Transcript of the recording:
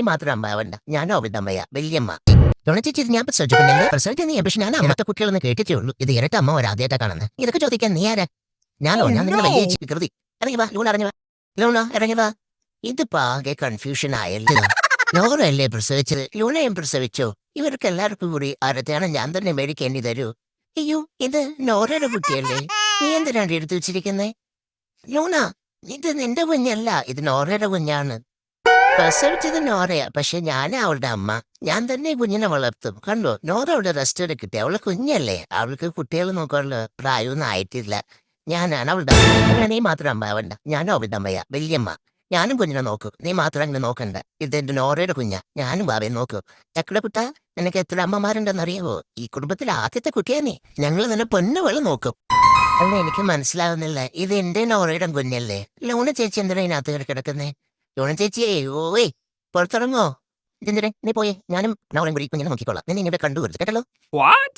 നീ മാത്രം അമ്മാവണ്ട, ഞാനോ അവളുടെ അമ്മയാ, വല്യമ്മ. ചേച്ചി ഇത് ഞാൻ പ്രസവിച്ചിട്ടുണ്ടല്ലോ. പ്രസവിച്ച നീ പക്ഷെ ഞാൻ അമ്മത്തെ കുട്ടികളൊന്നും കേട്ടിട്ടേ ഉള്ളൂ. ഇത് ഇരട്ട അമ്മ ഒരാദ്യമായിട്ടാ കാണുന്നത്. ഇതൊക്കെ ചോദിക്കാൻ നീ ആരാ? ഞാനോ ഞാൻ നിന്റെ വലിയ ചേച്ചി വികൃതി. ഇറങ്ങി വാ ലൂണ, ഇറങ്ങി വാ ലൂണ, ഇറങ്ങി വാ. ഇതിപ്പോ ആകെ കൺഫ്യൂഷൻ ആയല്ലോ. ലോറല്ലേ പ്രസവിച്ചത്, ലൂണയും പ്രസവിച്ചോ? ഇവർക്ക് എല്ലാവർക്കും കൂടി ആരത്തെയാണ് ഞാൻ തന്നെ മേടിക്കേണ്ടി തരൂ. അയ്യോ, ഇത് നോറയുടെ കുട്ടിയല്ലേ? നീ എന്തിനാണ് എടുത്തു വെച്ചിരിക്കുന്നേ? ലൂണ, ഇത് നിന്റെ കുഞ്ഞല്ല, ഇത് നോറയുടെ കുഞ്ഞാണ്. പ്രസവിച്ചത് നോറയാ, പക്ഷെ ഞാനാ അവളുടെ അമ്മ. ഞാൻ തന്നെ കുഞ്ഞിനെ വളർത്തും. കണ്ടോ, നോറ അവിടെ റെസ്റ്റ് എടുക്കട്ടെ. അവളെ കുഞ്ഞല്ലേ, അവൾക്ക് കുട്ടികൾ നോക്കാനുള്ള പ്രായമൊന്നും ആയിട്ടില്ല. ഞാനാണ് അവളുടെ അമ്മ. അങ്ങനെ നീ മാത്രം അമ്മാവണ്ട, ഞാനും അവളുടെ അമ്മയാ, വല്യമ്മ. ഞാനും കുഞ്ഞിനെ നോക്കും, നീ മാത്രം അങ്ങനെ നോക്കണ്ട. ഇതെന്റെ നോറയുടെ കുഞ്ഞാ, ഞാനും ബാബയെ നോക്കും. ചക്കടെ കുട്ട, നിനക്ക് എത്ര അമ്മമാരുണ്ടെന്നറിയാവോ? ഈ കുടുംബത്തിലെ ആദ്യത്തെ കുട്ടിയാ നീ. ഞങ്ങൾ നിന്നെ പൊന്നുപോലെ നോക്കും. അല്ല, എനിക്ക് മനസ്സിലാവുന്നില്ല, ഇത് എന്റെ നോറയുടെ കുഞ്ഞല്ലേ? ലൂണ ചേച്ചി എന്തിനാ ഇതിനകത്ത് കയറി കിടക്കുന്നേ? ലൂണ ചേച്ചിയേ, ഓയ് പുറത്തിറങ്ങോ. ഇതെന്തിനെ നീ പോയേ? ഞാനും നോറയും കൂടി കുഞ്ഞിനെ നോക്കിക്കോളാം. നിന്നെ ഇവിടെ കണ്ടുവരുത് കേട്ടല്ലോ. What?